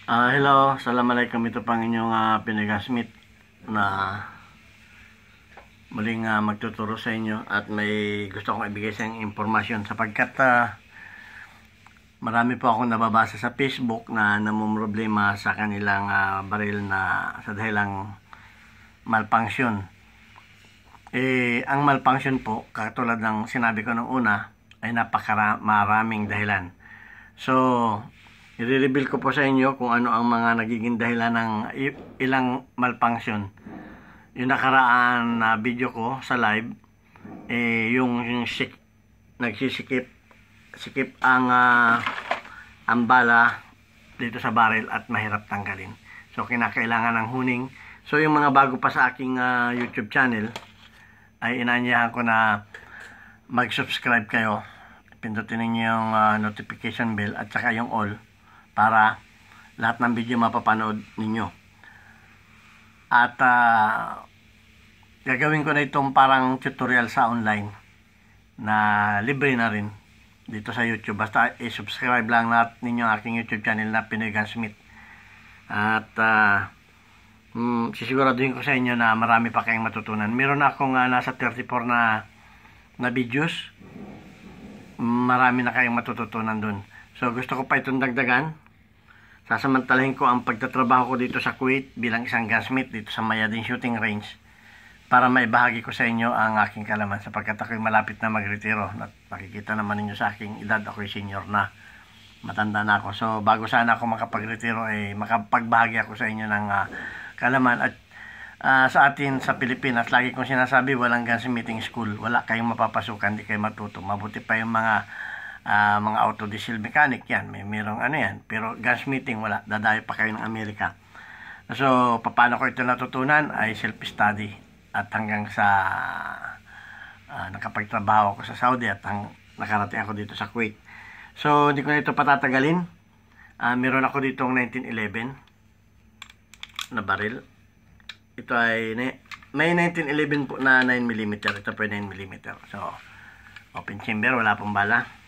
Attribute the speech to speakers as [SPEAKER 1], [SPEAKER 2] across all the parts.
[SPEAKER 1] Hello, Assalamualaikum. Ito pang inyong Pinagasmith na muling magtuturo sa inyo at may gusto kong ibigay sa inyong impormasyon sapagkat marami po akong nababasa sa Facebook na namumroblema sa kanilang baril na sa dahilang malfunction. Ang malfunction po, katulad ng sinabi ko nung una, ay maraming dahilan. So, i-reveal ko po sa inyo kung ano ang mga nagiging dahilan ng ilang malfunction. Yung nakaraan na video ko sa live, yung nagsisikip ang bala dito sa barrel at mahirap tanggalin. So, kinakailangan ng huning. So, yung mga bago pa sa aking YouTube channel, ay inaanyahan ko na mag-subscribe kayo. Pindutin ninyo yung notification bell at saka yung all para lahat ng video mapapanood ninyo. At gagawin ko na itong parang tutorial sa online na libre na rin dito sa YouTube. Basta i-subscribe lang natin ninyo ang aking YouTube channel na Pinoy Gunsmith. At sisiguraduhin ko sa inyo na marami pa kayong matutunan. Meron akong nasa 34 na videos. Marami na kayong matututunan dun. So gusto ko pa itong dagdagan. Sasamantalahin ko ang pagtatrabaho ko dito sa Kuwait bilang isang gunsmith dito sa Mayadin Shooting Range para maibahagi ko sa inyo ang aking kalaman sapagkat ako'y malapit na magretiro. Nakikita naman ninyo sa aking edad, ako'y senior na. Matanda na ako. So bago sana ako makapagretiro, makapagbahagi ako sa inyo ng kalaman. At sa atin sa Pilipinas, lagi kong sinasabi, walang gunsmithing school. Wala kayong mapapasukan, di kayo matuto. Mabuti pa yung mga auto diesel mechanic yan, merong ano yan, pero gunsmithing wala, dadayo pa kayo ng Amerika. So paano ko ito natutunan ay self-study at hanggang sa nakapagtrabaho ako sa Saudi at nakarating ako dito sa Kuwait. So hindi ko na ito patatagalin. Meron ako ditong 1911 na baril. Ito ay may 1911 po na 9mm, ito po 9mm. So open chamber, wala pong bala.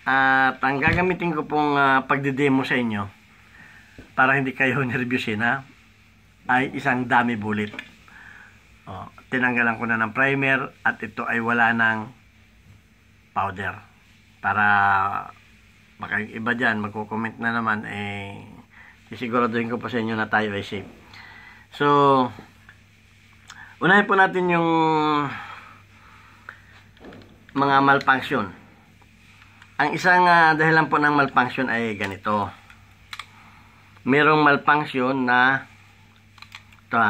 [SPEAKER 1] At ang gagamitin ko pong pagdidemo sa inyo para hindi kayo nervyusin ay isang dummy bullet. Tinanggalan ko na ng primer at ito ay wala ng powder para baka yung iba dyan magko-comment na naman, sisiguraduhin ko po sa inyo na tayo ay safe. So unahin po natin yung mga malfunction. Ang isang dahilan po ng malfunction ay ganito. Merong malfunction na ito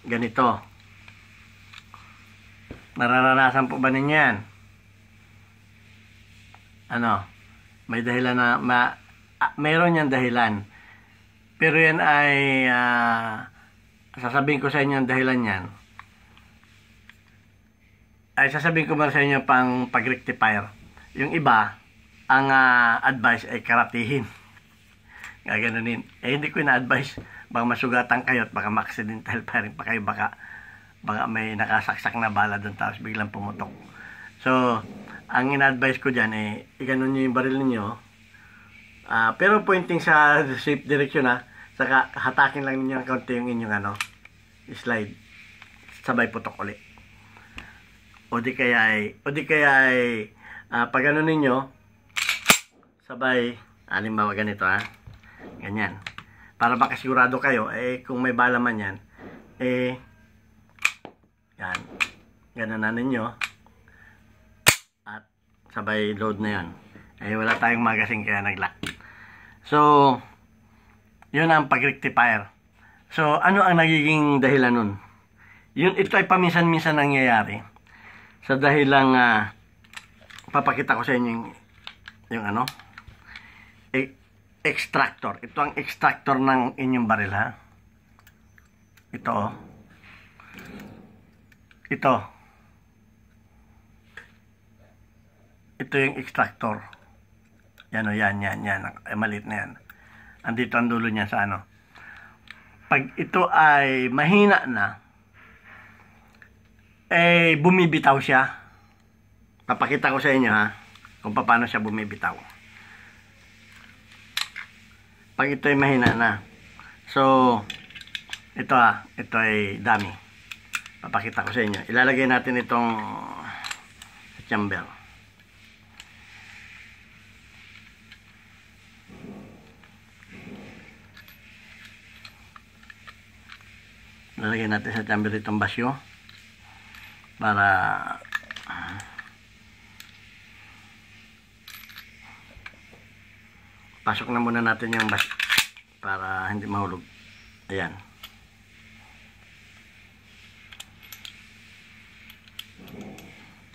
[SPEAKER 1] ganito. Nararanasan po ba ninyo yan? Ano? May dahilan na meron yan dahilan. Pero yan ay sasabihin ko sa inyo ang dahilan yan. Ay sasabihin ko ba sa inyo pang pag-rectifier. Yung iba, ang advice ay karatihin. Gaganunin. Hindi ko ina-advise. Baka masugatan kayo at baka ma-accidental firing pa kayo. Baka may nakasaksak na bala doon tapos biglang pumutok. So, ang ina-advise ko dyan iganon nyo yung baril ninyo. Pero pointing sa safe direction saka hatakin lang ninyo ang kaunti yung inyong slide. Sabay putok ulit. O di kaya ay pag ano ninyo, sabay, halimbawa ganito ganyan. Para makasigurado kayo, kung may bala man yan, yan, ganun na ninyo, at sabay load na yan. Wala tayong magazine kaya naglock. So, yun ang pag-rectifier. So, ano ang nagiging dahilan nun? Ito ay paminsan-minsan nangyayari. Sa dahilang, papakita ko sa inyo yung extractor. Ito ang extractor ng inyong baril Ito yung extractor. Yan maliit na yan. Andito ang dulo niya sa Pag ito ay mahina na, bumibitaw siya. Papakita ko sa inyo kung paano siya bumibitaw. Pag ito ay mahina na. So, ito ay dami. Papakita ko sa inyo. Ilalagay natin itong chamber. Ilalagay natin sa chamber itong basyo para pasok na muna natin yung basyo para hindi mahulog. Ayan.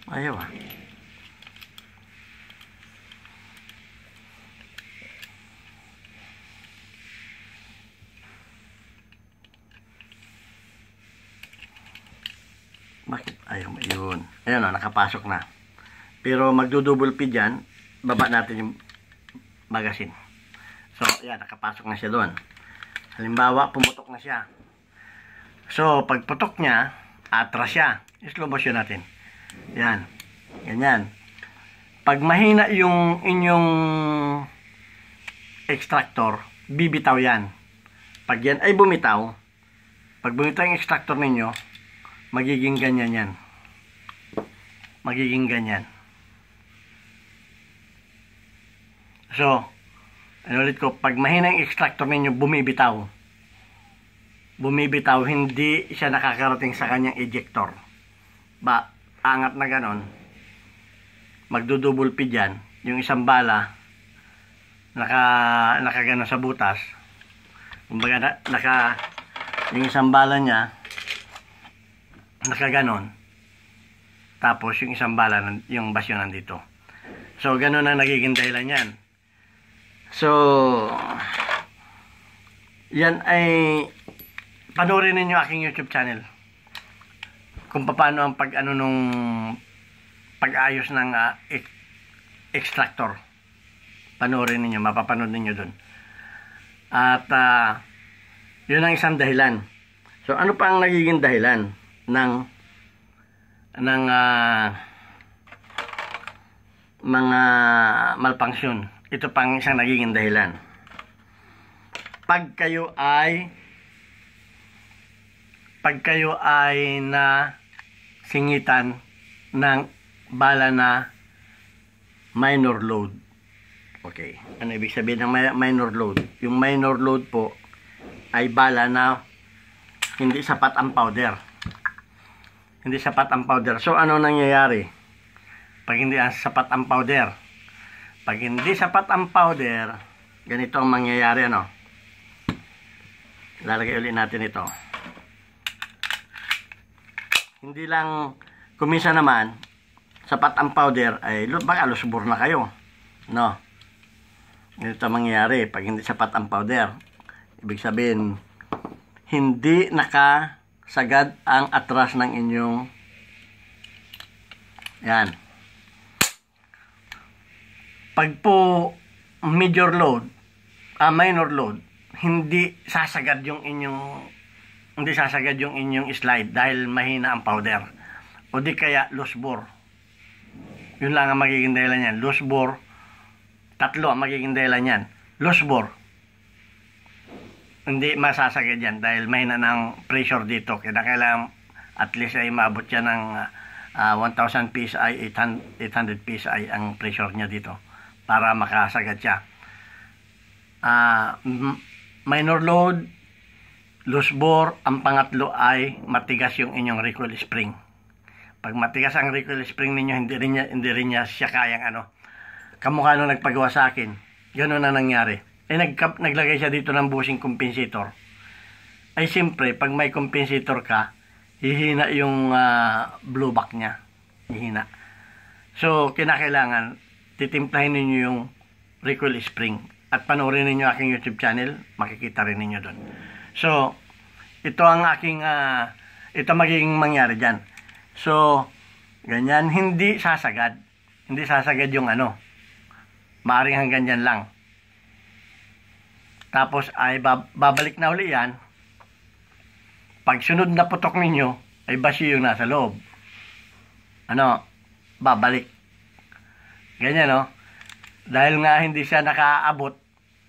[SPEAKER 1] Ayaw ah. Bakit ayaw? Ayun. Ayun o, nakapasok na. Pero magdo-double P dyan, baba natin yung magazine. So, yan, nakapasok na siya doon. Halimbawa, pumutok na siya. So, pag putok niya, atras siya. Slow motion natin. Yan. Ganyan. Pag mahina yung inyong extractor, bibitaw yan. Pag yan ay bumitaw, pag bumitaw yung extractor ninyo, magiging ganyan yan. Magiging ganyan. So, ulit ko, pag mahina yung extractor ninyo, bumibitaw. Bumibitaw, hindi siya nakakarating sa kanyang ejector. Angat na ganon, magdo-double P dyan, yung isang bala nakaganon sa butas, kumbaga yung isang bala niya nakaganon, tapos yung isang bala yung basyo nandito. So ganon ang nagiging dahilan yan. So yan ay panoorin ninyo aking YouTube channel kung paano ang pag-ayos ng extractor. Panoorin ninyo, mapapanood ninyo dun. At yun ang isang dahilan. So ano pa ang nagiging dahilan ng mga malfunction? Ito pang isang nagiging dahilan. Pag kayo ay na singitan ng bala na minor load. Okay. Ano ibig sabihin ng minor load? Yung minor load po ay bala na hindi sapat ang powder. Hindi sapat ang powder. So, ano nangyayari? Pag hindi sapat ang powder. Pag hindi sapat ang powder, ganito ang mangyayari, ano? Lalagay ulit natin ito. Hindi lang kumisa naman sapat ang powder ay baka lusbor na kayo, no? Ito mangyayari pag hindi sapat ang powder. Ibig sabihin hindi nakasagad ang atras ng inyong yan. Pag po major load, minor load, hindi sasagad yung inyong slide dahil mahina ang powder. O di kaya loose bore. Yun lang ang magiging dahilan yan. Loose bore. Tatlo ang magiging dahilan yan. Loose bore. Hindi masasagad yan dahil mahina ng pressure dito. Kaya kailangan at least ay maabot yan ng 1,000 PSI, 800 PSI ang pressure niya dito para makasagad siya. Minor load, loose bore, ang pangatlo ay matigas yung inyong recoil spring. Pag matigas ang recoil spring ninyo, hindi rin niya siya kayang kamukha nung nagpagawa sa akin. Ganun na nangyari. Naglagay siya dito ng bushing compensator. Ay siyempre, pag may compensator ka, hihina yung blowback niya. Hihina. So, kinakailangan, titimplahin ninyo yung recoil spring. At panoorin ninyo aking YouTube channel, makikita rin ninyo doon. So, ito ang aking, ito magiging mangyari dyan. So, ganyan, hindi sasagad. Hindi sasagad yung maaring hanggang dyan lang. Tapos, ay babalik na uli yan. Pag sunod na putok ninyo, ay basyo yung nasa loob. Babalik. Ganyan, no? Dahil nga hindi siya nakaabot,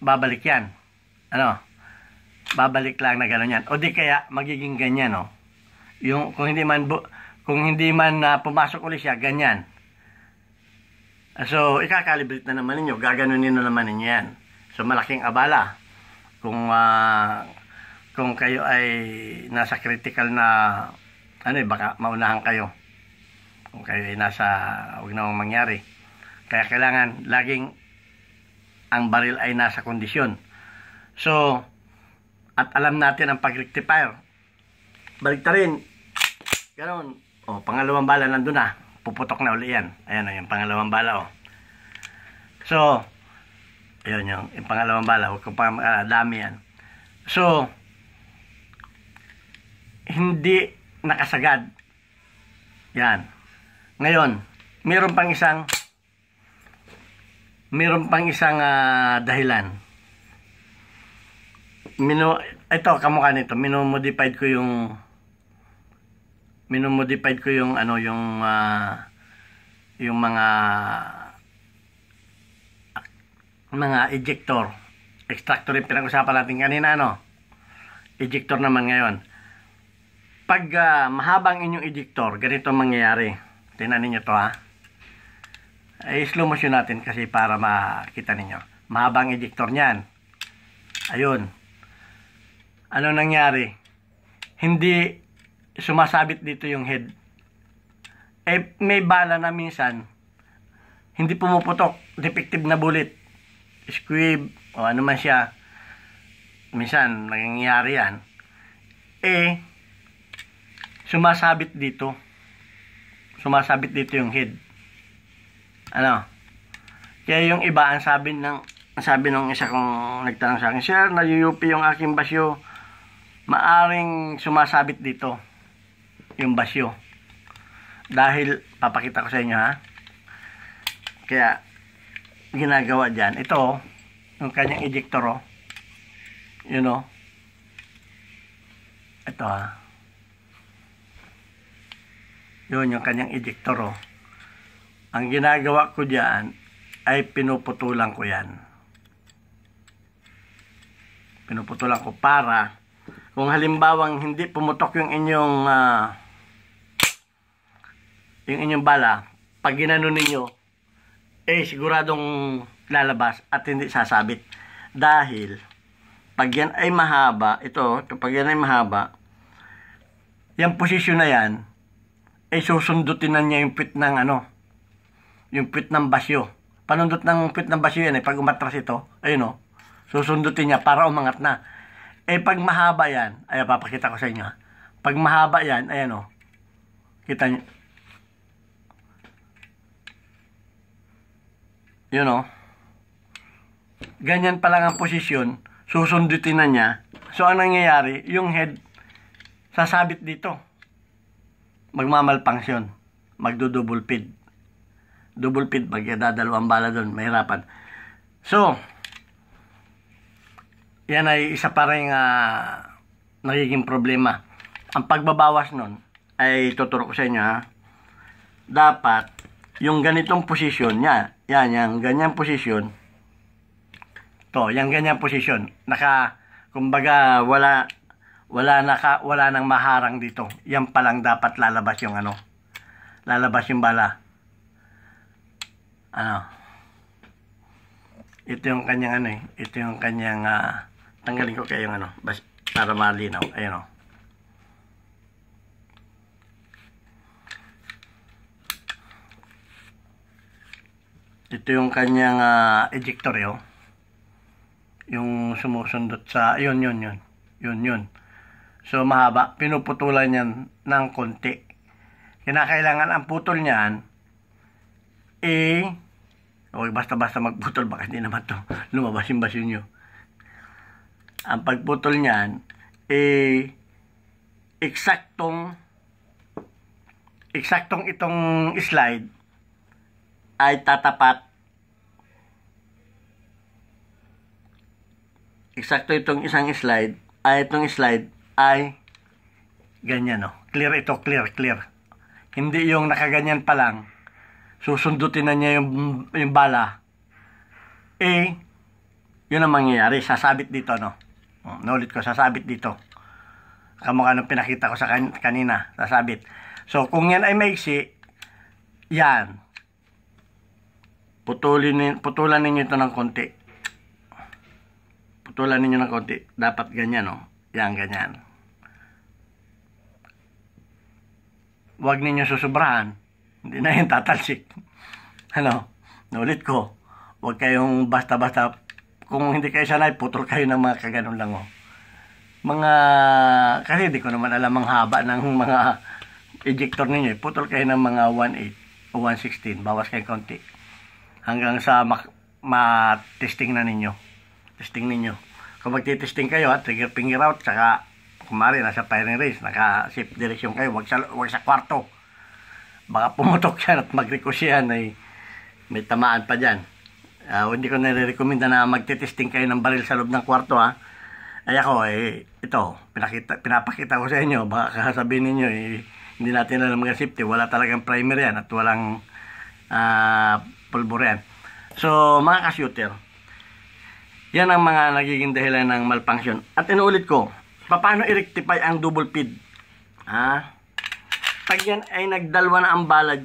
[SPEAKER 1] babalik yan. Ano? Babalik lang na gano'n yan. O di kaya, magiging ganyan, no? Yung, kung hindi man pumasok ulit siya, ganyan. So, ikakalibrate na naman ninyo. Gaganunin na naman ninyo yan. So, malaking abala. Kung kayo ay nasa critical na, baka maunahan kayo. Kung kayo ay huwag namang mangyari. Kaya kailangan, laging, ang baril ay nasa kondisyon. So, at alam natin ang pag-rectifier. Balik ta rin. Ganon. O, pangalawang bala nandun na. Puputok na uli yan. Ayan o, yung pangalawang bala o. So, yun yung pangalawang bala. Huwag ko pa dami yan. So, hindi nakasagad. Yan. Ngayon, meron pang isang dahilan. Ito, kamukha nito. Minomodified ko yung mga ejector. Extractor yung pinag-usapan natin kanina, ejector naman ngayon. Pag mahabang inyong ejector, ganito mangyayari. Tingnan ninyo to, ay slow motion natin kasi para makita ninyo. Mahabang ejector niyan. Ayun. Ano nangyari? Hindi sumasabit dito yung head. May bala na minsan hindi pumuputok. Defective na bullet. Squib o ano man siya. Minsan nangyayari yan. Sumasabit dito. Sumasabit dito yung head. Kaya yung iba ang sabi ng isa kong nagtanong sa akin, "Sir, nayuyupi yung aking basyo." Maaring sumasabit dito yung basyo. Dahil, papakita ko sa inyo Kaya, ginagawa dyan. Ito, yung kanyang ejector Yun Ito Yun yung kanyang ejector Ang ginagawa ko dyan ay pinuputulan ko yan. Pinuputulan ko para kung halimbawang hindi pumutok yung inyong bala, pag ginano ninyo, siguradong lalabas at hindi sasabit. Dahil, pag yan ay mahaba, kapag yan ay mahaba, yung posisyon na yan, susundutin na niya yung pit ng yung pit ng basyo. Panundot ng pit ng basyo yan, pag umatras ito, susundutin niya para umangat na. Pag mahaba yan, papakita ko sa inyo. Pag mahaba yan, kita nyo. Ganyan pa lang ang posisyon, susundutin na niya. So, ang nangyayari, yung head, sasabit dito. Magmamalfunction. Magdo-double feed. Double feed, magdadalawang bala doon, mahirapan. So, yan ay isa pa rin nagiging problema. Ang pagbabawas nun ay tuturo ko sa inyo Dapat yung ganitong posisyon yung ganyang posisyon yung ganyang posisyon kumbaga wala nang maharang dito. Yan pa lang dapat lalabas yung lalabas yung bala. Ito yung kanyang ito yung kanyang tanggalin ko kayo yung para malinaw. Ayun Ito yung kanyang ejector yung sumusundot sa yun. So mahaba, pinuputulan yan ng konti. Kinakailangan ang putol niyan huwag basta-basta magputol, baka hindi naman to lumabas yung basyo nyo. Ang pagputol niyan eksaktong itong slide ay tatapat. Eksakto itong isang slide itong slide ay ganyan clear ito, clear. Hindi yung nakaganyan pa lang, susundutin na niya yung bala. Yun ang mangyayari. Sasabit dito, no? Naulit ko, sasabit dito. Kamukha nung pinakita ko sa kanina. Sasabit. So, kung yan ay maiksi, yan. Putulan ninyo ito ng konti. Putulan ninyo ng konti. Dapat ganyan, no? Yan, ganyan. Huwag ninyo susubrahan. Hindi na yung tatalsik. Ano? Naulit ko. Huwag kayong basta-basta. Kung hindi kayo sanay, putol kayo ng mga kaganon lang, oh. Kasi hindi ko naman alam ang haba ng mga ejector ninyo. Putol kayo ng mga 1.8 o 1.16. Bawas kayo konti. Hanggang sa ma-testing na ninyo. Testing ninyo. Kung magti-testing kayo, trigger finger out, saka kumari nasa firing range, naka-shift direction kayo, wag sa kwarto. Baka pumutok yan at mag-recuse yan, may tamaan pa dyan. Hindi ko nare-recommenda na magti-testing kayo ng baril sa loob ng kwarto, ha. Ay ako, ito, pinapakita ko sa inyo, baka sabihin ninyo, hindi natin alam mga safety, wala talagang primer yan at walang pulbur yan. So, mga ka-shooter, yan ang mga nagiging dahilan ng malfunction. At inuulit ko, paano i-rectify ang double feed? Pag yan ay nagdalwa na ang bala,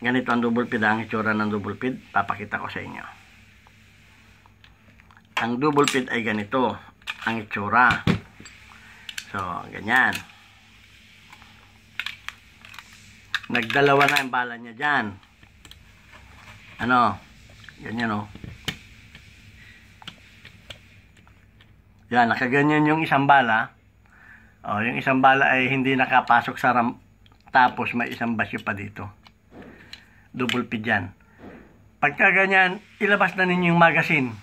[SPEAKER 1] ganito ang double feed, ang itsura ng double feed, papakita ko sa inyo. Ang double feed ay ganito ang itsura. So, ganyan. Nagdalawa na ang bala niya dyan. Ano? Ganyan, oh. Yan, nakaganyan yung isang bala. Oh, yung isang bala ay hindi nakapasok sa ram. Tapos may isang basyo pa dito. Double feed yan. Pagka ganyan, ilabas na ninyo yung magazine.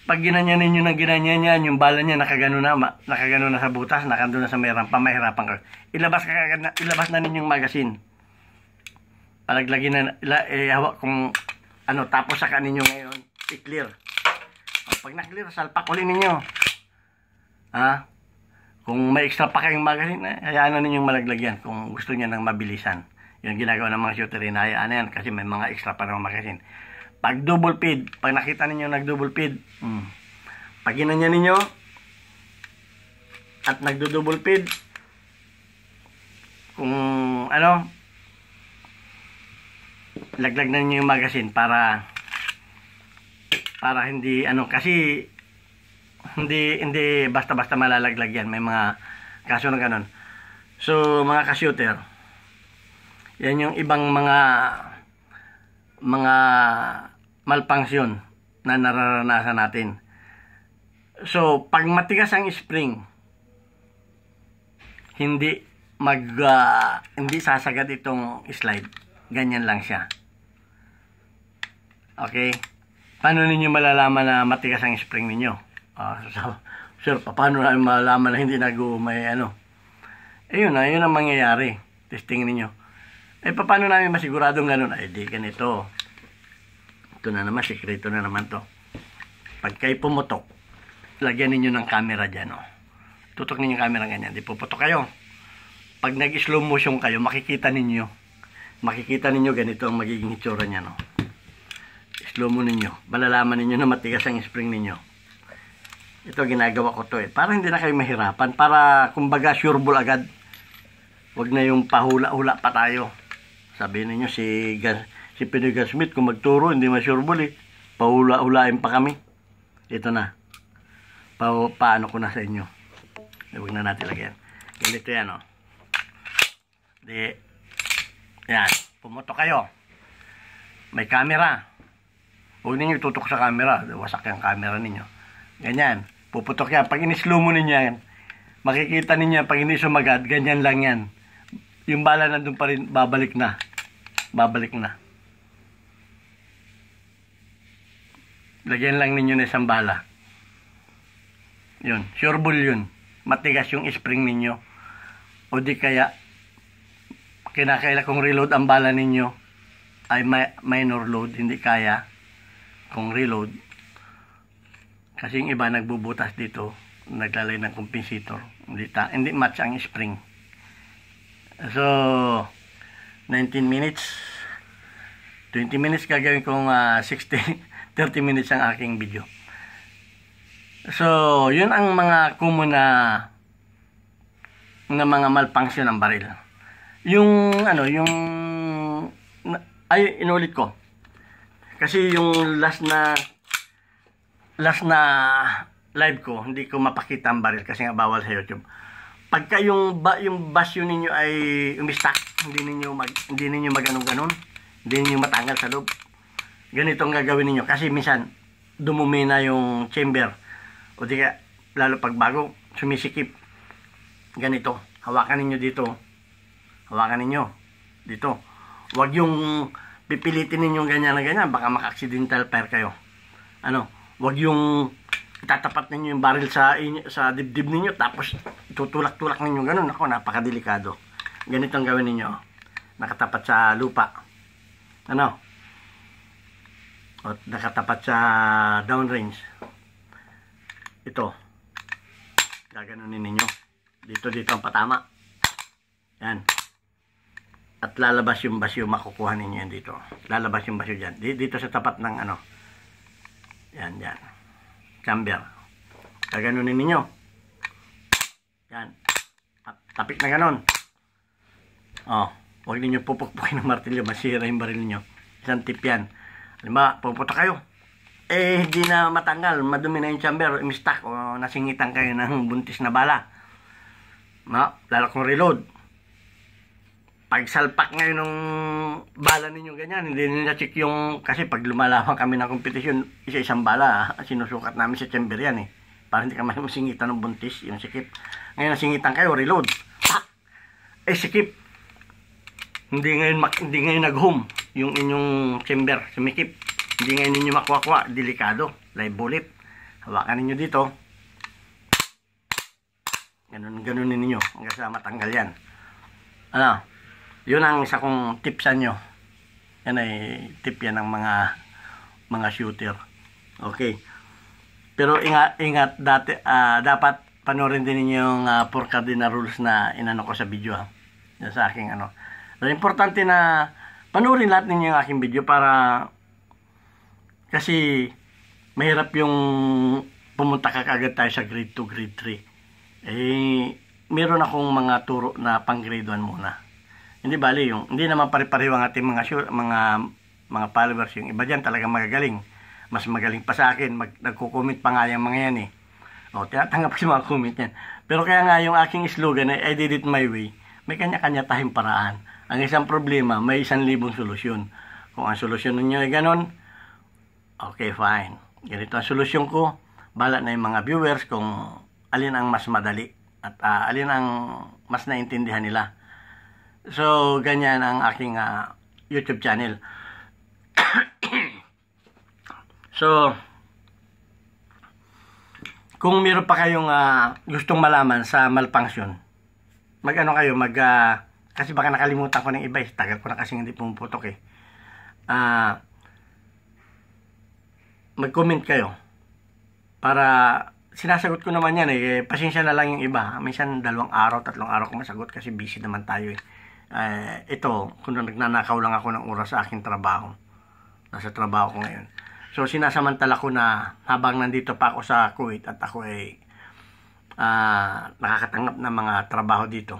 [SPEAKER 1] Pag ginanyan ninyo ng ginanyan yan, yung bala niya nakagano na sa butas, nakando na sa may rampa, mahirapan ka. Ilabas na ninyo yung magazine. Palaglagin na, hawak kung ano, tapos saka ninyo ngayon, i-clear. Pag na-clear, salpak ulit ninyo. Kung may extra pa kayong magazine, hayaan na ninyong malaglagyan kung gusto niya ng mabilisan. Yung ginagawa ng mga shooter, hayaan na yan kasi may mga extra pa ng magazine. Pag double feed, pag nakita ninyo nag-double feed, pag ginanyan ninyo at nagdo-double feed, kung ano, laglag na ninyo yung magazine para hindi ano, kasi hindi basta-basta malalaglag yan. May mga kaso na ganun. So, mga ka-shooter, yan yung ibang mga malfunction na nararanasan natin. So, pag matigas ang spring, hindi sasagad itong slide. Ganyan lang siya. Okay? Paano ninyo malalaman na matigas ang spring ninyo? Sir, paano na malalaman na hindi may ano? Yun ang mangyayari. Testing ninyo. Paano namin masiguradong ganun? Di ganito. Ito na naman, sikreto na naman to. Pag kayo pumutok, lagyan ninyo ng camera dyan, oh. Tutok ninyo yung camera ganyan, di puputok kayo. Pag nag-slow motion kayo, makikita ninyo ganito ang magiging itsura niya, no. Slow mo ninyo, malalaman ninyo na matigas ang spring ninyo. Ito ginagawa ko to, para hindi na kayo mahirapan, para kumbaga sureball agad. Wag na yung pahula-hula pa tayo. Sabihin ninyo si Pinoy Smith kung magturo hindi ma-sureball, pahula-hulain pa kami. Ito na, paano ko na sa inyo. Huwag na natin lagyan. Ganito yan, oh. Yan, pumutok kayo, may camera. Huwag ninyo tutok sa camera, wasak yung camera ninyo. Ganyan, puputok yan. Pag in-slow mo ninyo yan, makikita ninyo pag hindi sumagad, ganyan lang yan. Yung bala nandun pa rin, babalik na. Lagyan lang ninyo na isang bala. Yun, sureball yun. Matigas yung spring ninyo. O di kaya, kinakaila kung reload ang bala ninyo, ay minor load, hindi kaya kung reload. Kasi yung iba nagbubutas dito, naglalay ng compensator. Hindi match ang spring. So, 19 minutes. 20 minutes gagawin kong 30 minutes ang aking video. So, yun ang mga common na mga malfunction ng baril. Yung inulit ko. Kasi yung last na live ko, hindi ko mapakita ang baril kasi nga bawal sa YouTube. Pagka yung basyo ninyo ay umistak, hindi ninyo maganon-ganon, hindi ninyo matanggal sa loob. Ganito ang gagawin ninyo kasi minsan dumumi na yung chamber. O di kaya, lalo pag bago, sumisikip. Ganito, hawakan ninyo dito. Hawakan ninyo dito. Huwag yung pipilitin ninyo ganyan na ganyan, baka maka-accidental fire kayo. Huwag yung tatapat ninyo yung baril sa dibdib ninyo, tapos tutulak-tulak ninyo ganun. Ako, napakadelikado. Ganito ang gawin ninyo. Nakatapat sa lupa. O, nakatapat sa downrange. Ito. Gaganunin ninyo. Dito ang patama. Yan. At lalabas yung basyo, makukuha ninyo yan dito. Lalabas yung basyo dyan. Dito sa tapat ng Yan. Chamber. Gaganunin ninyo. Yan. Tapik na ganon. Huwag ninyo pupukpukin ng martilyo. Masira yung baril ninyo. Isang tip yan. Halimbawa, pupunta kayo. Hindi na matanggal. Madumi na yung chamber. Mistak o nasingitan kayo ng buntis na bala. Lalo kong reload. Pag salpak ngayon ng bala ninyo ganyan, hindi nyo na-check yung, kasi pag lumalaban kami ng kompetisyon, isa-isang bala, sinusukat namin sa chamber yan para hindi ka masingitan ng buntis, yung sikip. Ngayon nasingitan kayo, reload. Sikip. Hindi ngayon nag-home yung inyong chamber, sumikip. Hindi ngayon ninyo makuha-kuha, delikado, live bullet. Hawakan ninyo dito. Ganunin ninyo hanggang sa matanggal yan. Yun ang isa kong tip sa inyo. Yan ay tip yan ng mga shooter. Okay. Pero ingat dapat panoorin din ninyo yung 4 cardinal rules na inano ko sa video Yan sa aking So, importante na panoorin lahat ninyo yung aking video para kasi mahirap yung pumunta ka kagad tayo sa grade 2, grade 3. Meron akong mga turo na pang grade 1 muna. Hindi bali hindi naman pare-pareho ang ating mga followers. Yung iba dyan talaga magagaling. Mas magaling pa sa akin. Nagko-comment pa nga yung mga yan tinatanggap ko yung mga comment yan. Pero kaya nga yung aking slogan I did it my way. May kanya-kanya tayong paraan. Ang isang problema, may 1,000 solusyon. Kung ang solusyon ninyo ay ganon, okay, fine. Ganito ang solusyon ko. Bahala na yung mga viewers kung alin ang mas madali at alin ang mas naintindihan nila. So, ganyan ang aking YouTube channel. So, kung meron pa kayong gustong malaman sa malfunction, kasi baka nakalimutan ko ng iba tagal ko na kasi hindi pumuputok mag-comment kayo para sinasagot ko naman yan pasensya na lang yung iba. Minsan 2 araw, 3 araw ko masagot kasi busy naman tayo Ito, kung nagnanakaw lang ako ng oras sa aking trabaho. Nasa trabaho ko ngayon. So, sinasamantala ko na habang nandito pa ako sa Kuwait at ako ay nakakatanggap ng mga trabaho dito,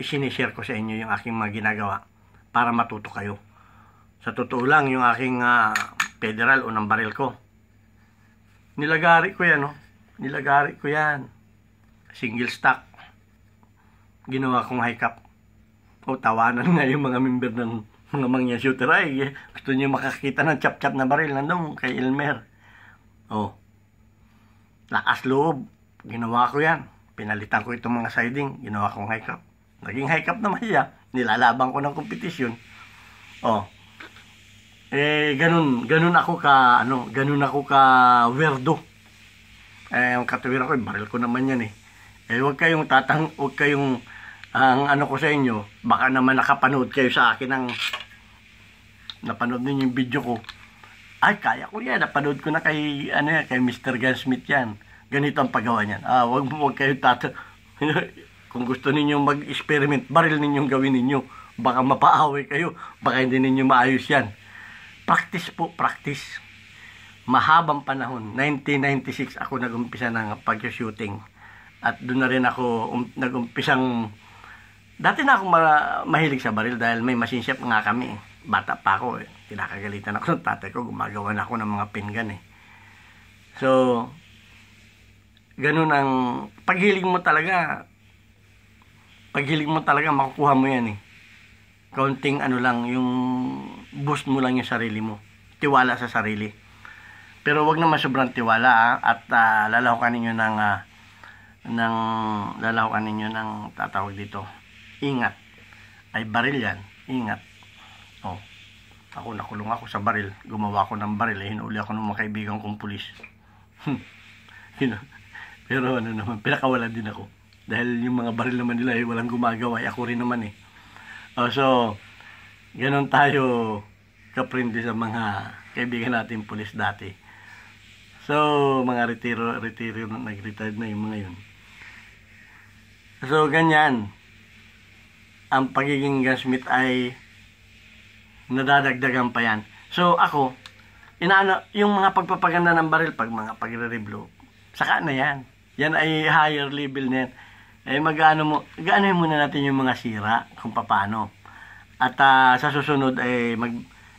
[SPEAKER 1] isinishare ko sa inyo yung aking mga ginagawa para matuto kayo. Sa totoo lang, yung aking federal o ng baril ko, nilagari ko yan, Nilagari ko yan. Single stock. Ginawa kong high cap. Tawanan nga yung mga member ng mga mangya shooter. Gusto niyo makakita ng chap-chap na baril nandun kay Elmer. Lakas loob. Ginawa ko yan. Pinalitan ko itong mga siding. Ginawa kong high cap. Naging high cap naman siya. Nilalaban ko ng kompetisyon. Ganun ako ka werdo. Ang katuwir ako, baril ko naman yan huwag kayong ang ko sa inyo, baka naman nakapanood kayo sa akin napanood ninyo yung video ko. Kaya ko yan, napanood ko na kay Mr. Gunsmith yan. Ganito ang paggawa niyan. Huwag kayo kung gusto ninyong mag-experiment, baril ninyong gawin ninyo. Baka mapaaway kayo, baka hindi ninyo maayos yan. Practice po, practice. mahabang panahon. 1996 ako nag-umpisa ng pag-shooting. At doon na rin ako nag-umpisang, dati na ako mahilig sa baril dahil may machine shop nga kami. Bata pa ako eh. Kinakagalitan ako ng tatay ko, gumagawa na ako ng mga pingan eh. So, ganun ang paghilig mo talaga, makukuha mo yan eh. Kaunting ano lang, yung boost mo lang yung sarili mo. Tiwala sa sarili. Pero wag naman sobrang tiwala at lalahukan ninyo ng tatawag dito. Ingat. Ay baril yan. Ingat. Oh. Ako nakulong ako sa baril. Gumawa ako ng baril. Hinuli ako ng mga kaibigan kong pulis. Pero ano naman, pinakawalan din ako. Dahil yung mga baril naman nila walang gumagawa. Ako rin naman eh. So, ganun tayo kaprindi sa mga kaibigan natin pulis dati. So, mga nag-retired na yung mga yun. So, ganyan. Ang pagiging gunsmith ay nadadagdagan pa yan. So, ako, yung mga pagpapaganda ng baril, mga pagre-review, saka na yan. Yan ay higher level na yan. Gaanohin muna natin yung mga sira kung paano. At sa susunod ay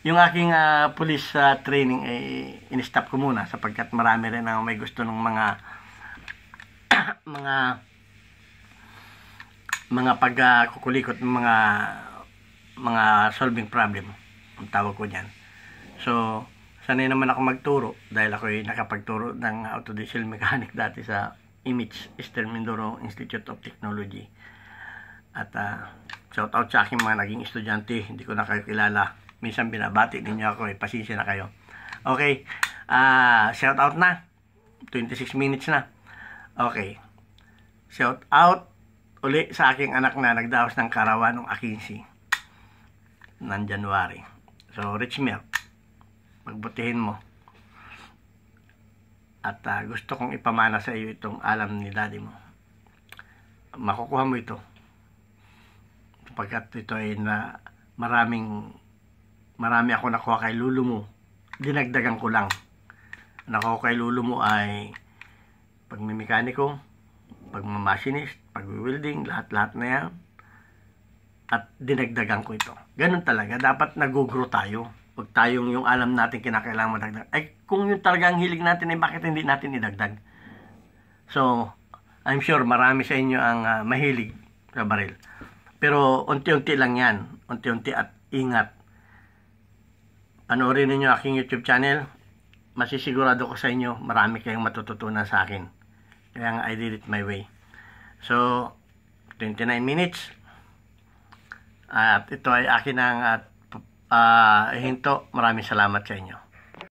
[SPEAKER 1] yung aking police training ay in-stop ko muna sapagkat marami rin ang may gusto ng mga pagkukulikot ng mga solving problem ang tawag ko diyan. So sanay naman ako magturo dahil ako ay nakapagturo ng autodiesel mechanic dati sa Image Eastern Mindoro Institute of Technology. At shout out sa aking mga naging estudyante, hindi ko na kayo kilala. Minsan binabati ninyo ako, pasensya na kayo. Okay, shout out na. 26 minutes na. Okay. Shout out uli sa aking anak na nagdaos ng karawan ng A15 ng January. So, Richmere, magbutihin mo. At gusto kong ipamana sa iyo itong alam ni daddy mo. Makukuha mo ito. Sapagkat ito ay marami ako nakuha kay lulu mo. Dinagdagan ko lang. Nakuha kay lulu mo ay pagmimekaniko, pagmamachinist, pag-welding, lahat-lahat na yan. At dinagdagan ko ito. Ganun talaga. Dapat nag-grow tayo. Huwag tayong yung alam natin kinakailangan madagdag. Ay, kung yung talagang hilig natin ay bakit hindi natin idagdag? So, I'm sure marami sa inyo ang mahilig sa baril. Pero unti-unti lang yan. Unti-unti at ingat. Panoorin ninyo aking YouTube channel. Masisigurado ko sa inyo, marami kayong matututunan sa akin. Kaya nga, I did it my way. So, 29 minutes. At ito ay akin ang hinto. Maraming salamat sa inyo.